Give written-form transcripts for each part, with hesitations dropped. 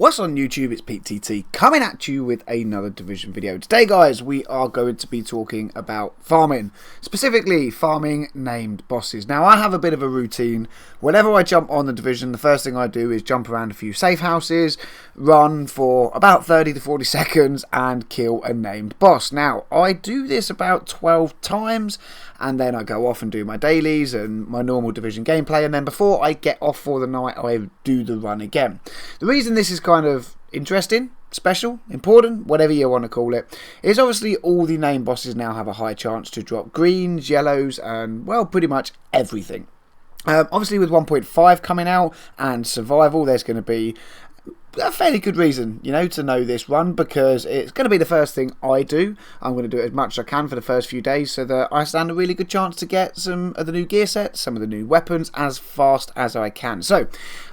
What's on YouTube? It's Pete TT coming at you with another Division video. Today guys, we are going to be talking about farming, specifically farming named bosses. Now I have a bit of a routine. Whenever I jump on the Division, the first thing I do is jump around a few safe houses, run for about 30 to 40 seconds and kill a named boss. Now I do this about 12 times and then I go off and do my dailies and my normal Division gameplay, and then before I get off for the night I do the run again. The reason this is kind of interesting, special, important, whatever you want to call it, is obviously all the named bosses now have a high chance to drop greens, yellows and, well, pretty much everything. Obviously with 1.5 coming out and survival, there's going to be a fairly good reason, you know, to know this run, because it's going to be the first thing I do. I'm going to do it as much as I can for the first few days so that I stand a really good chance to get some of the new gear sets, some of the new weapons as fast as I can. So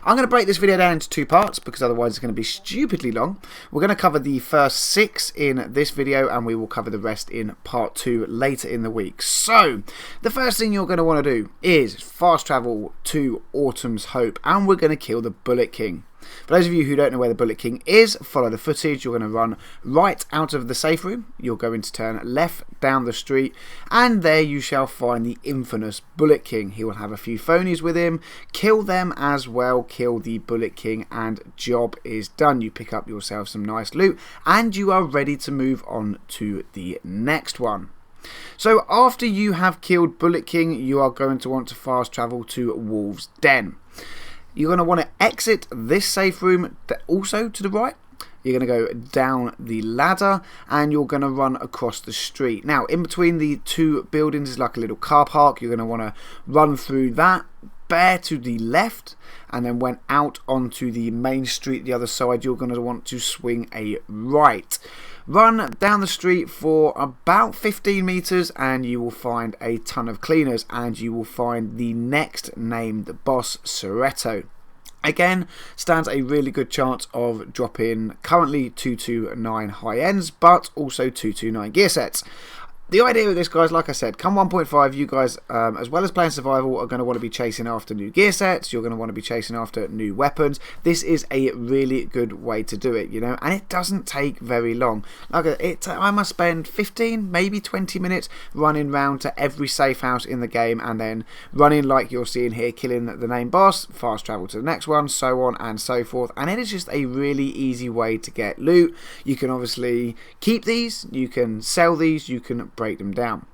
I'm going to break this video down into two parts because otherwise it's going to be stupidly long. We're going to cover the first 6 in this video and we will cover the rest in part 2 later in the week. So the first thing you're going to want to do is fast travel to Autumn's Hope and we're going to kill the Bullet King. For those of you who don't know where the Bullet King is, follow the footage. You're going to run right out of the safe room. You're going to turn left down the street and there you shall find the infamous Bullet King. He will have a few phonies with him. Kill them as well. Kill the Bullet King and job is done. You pick up yourself some nice loot and you are ready to move on to the next one. So after you have killed Bullet King, you are going to want to fast travel to Wolf's Den. You're going to want to exit this safe room also to the right. You're going to go down the ladder and you're going to run across the street. Now, in between the two buildings is like a little car park. You're going to want to run through that, bear to the left, and then when out onto the main street the other side, you're going to want to swing a right. Run down the street for about 15 meters and you will find a ton of cleaners and you will find the next named boss, Toretto. Again, stands a really good chance of dropping currently 229 high ends, but also 229 gear sets. The idea of this, guys, like I said, come 1.5, you guys, as well as playing survival, are going to want to be chasing after new gear sets. You're going to want to be chasing after new weapons. This is a really good way to do it, you know, and it doesn't take very long. Like I must spend 15, maybe 20 minutes running round to every safe house in the game and then running like you're seeing here, killing the named boss, fast travel to the next one, so on and so forth. And it is just a really easy way to get loot. You can obviously keep these, you can sell these, you can break them down.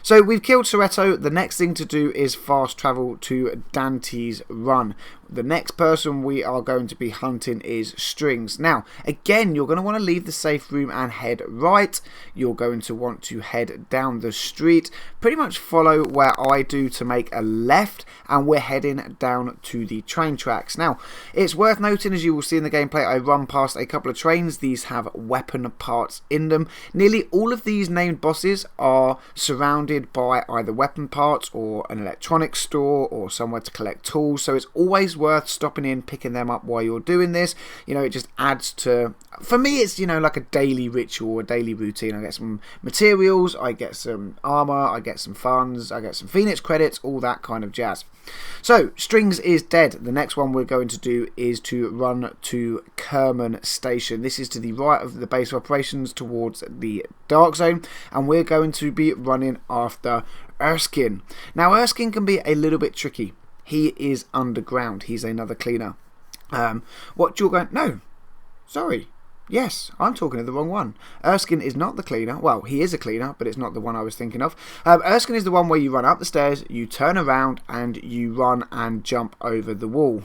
So we've killed Toretto. The next thing to do is fast travel to Dante's Run. The next person we are going to be hunting is Strings. Now, again, you're going to want to leave the safe room and head right. You're going to want to head down the street. Pretty much follow where I do to make a left, and we're heading down to the train tracks. Now, it's worth noting, as you will see in the gameplay, I run past a couple of trains. These have weapon parts in them. Nearly all of these named bosses are surrounded by either weapon parts or an electronics store or somewhere to collect tools, so it's always worth stopping in, picking them up while you're doing this. You know, it just adds to, for me it's, you know, like a daily ritual, a daily routine. I get some materials, I get some armor, I get some funds, I get some Phoenix credits, all that kind of jazz. So Strings is dead. The next one we're going to do is to run to Kerman Station. This is to the right of the base of operations towards the Dark Zone, and we're going to be running after Erskine. Now Erskine can be a little bit tricky. He is underground. He's another cleaner. What you're going... No. Sorry. Yes, I'm talking of the wrong one. Erskine is not the cleaner. Well, he is a cleaner, but it's not the one I was thinking of. Erskine is the one where you run up the stairs, you turn around, and you run and jump over the wall.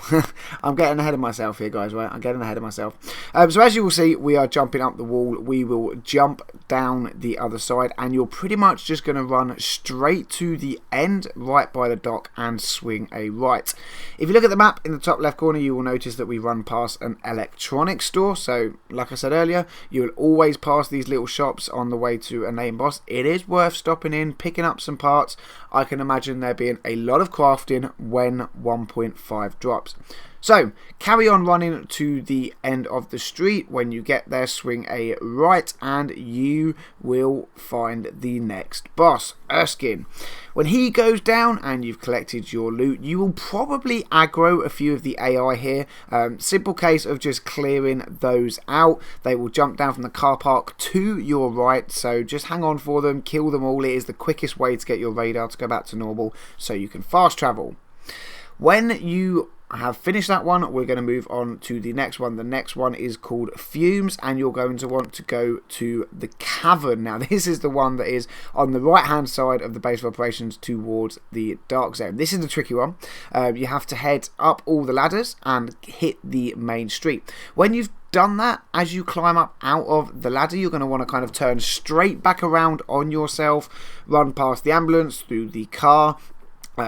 I'm getting ahead of myself here, guys, right? I'm getting ahead of myself. So as you will see, we are jumping up the wall. We will jump down the other side, and you're pretty much just going to run straight to the end, right by the dock, and swing a right. If you look at the map in the top left corner, you will notice that we run past an electronics store. So, like I said earlier, you will always pass these little shops on the way to a named boss. It is worth stopping in, picking up some parts. I can imagine there being a lot of crafting when 1.5 drops. So, carry on running to the end of the street. When you get there, swing a right and you will find the next boss, Erskine. When he goes down and you've collected your loot, you will probably aggro a few of the AI here. Simple case of just clearing those out. They will jump down from the car park to your right, so just hang on for them, kill them all. It is the quickest way to get your radar to go back to normal so you can fast travel. When you have finished that one, we're going to move on to the next one. The next one is called Fumes, and you're going to want to go to the cavern. Now, this is the one that is on the right hand side of the base of operations towards the dark zone. This is the tricky one. You have to head up all the ladders and hit the main street. When you've done that, as you climb up out of the ladder, you're going to want to kind of turn straight back around on yourself, run past the ambulance, through the car,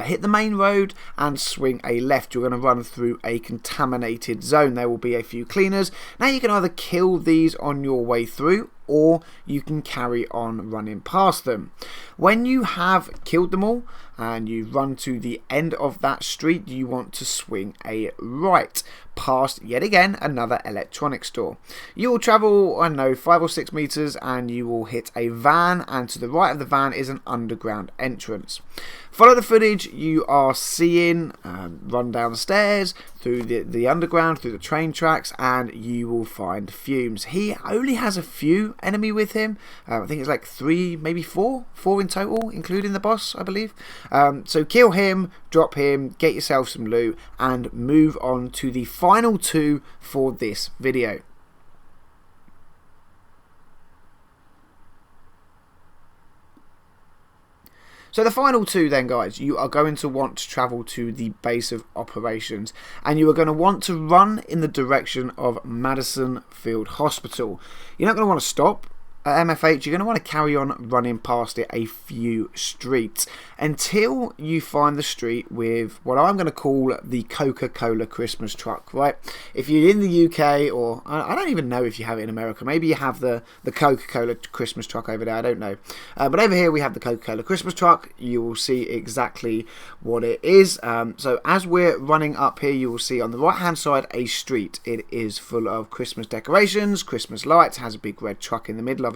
hit the main road and swing a left. You're going to run through a contaminated zone. There will be a few cleaners. Now you can either kill these on your way through, or you can carry on running past them. When you have killed them all and you run to the end of that street, you want to swing a right past yet again another electronics store. You will travel, I don't know, 5 or 6 meters and you will hit a van, and to the right of the van is an underground entrance. Follow the footage you are seeing, run down the stairs, through the underground, through the train tracks, and you will find Fumes. He only has a few enemy with him. I think it's like 3, maybe 4 in total, including the boss, I believe. So kill him, drop him, get yourself some loot, and move on to the final 2 for this video. So the final 2 then, guys, you are going to want to travel to the base of operations, and you are going to want to run in the direction of Madison Field Hospital. You're not going to want to stop at MFH. You're going to want to carry on running past it a few streets until you find the street with what I'm going to call the Coca-Cola Christmas truck, right? If you're in the UK, or I don't even know if you have it in America, maybe you have the Coca-Cola Christmas truck over there, I don't know. But over here we have the Coca-Cola Christmas truck. You will see exactly what it is. So as we're running up here, you will see on the right hand side a street. It is full of Christmas decorations, Christmas lights, has a big red truck in the middle of it.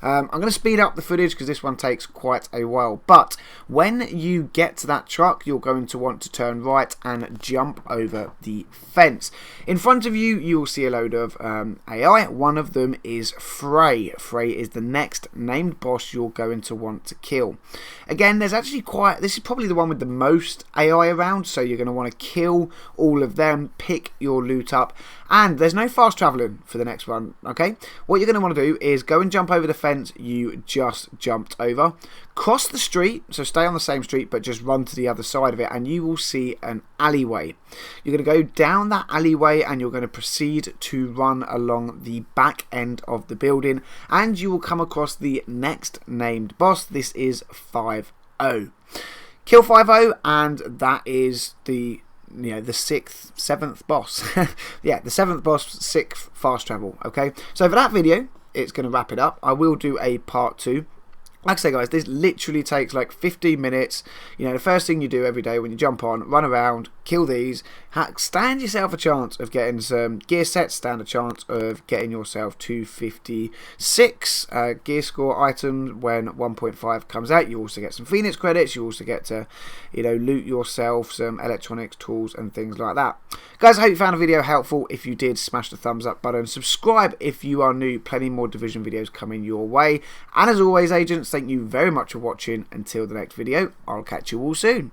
I'm going to speed up the footage because this one takes quite a while, but when you get to that truck, you're going to want to turn right and jump over the fence. In front of you, you will see a load of AI. One of them is Freya. Freya is the next named boss you're going to want to kill. Again, there's actually this is probably the one with the most AI around, so you're going to want to kill all of them, pick your loot up, and there's no fast traveling for the next one, okay? What you're going to want to do is go and jump over the fence you just jumped over, cross the street, so stay on the same street but just run to the other side of it, and you will see an alleyway. You're going to go down that alleyway and you're going to proceed to run along the back end of the building, and you will come across the next named boss. This is 5-0. Kill 5-0, and that is the 6th, 7th boss. Yeah, the 7th boss, 6th fast travel. Okay, so for that video, it's going to wrap it up. I will do a part 2. Like I say, guys, this literally takes like 15 minutes. The first thing you do every day when you jump on, run around, kill these, stand yourself a chance of getting some gear sets, stand a chance of getting yourself 256 gear score items when 1.5 comes out. You also get some Phoenix credits. You also get to, loot yourself some electronics, tools, and things like that. Guys, I hope you found the video helpful. If you did, smash the thumbs up button. Subscribe if you are new. Plenty more Division videos coming your way. And as always, agents, thank you very much for watching. Until the next video, I'll catch you all soon.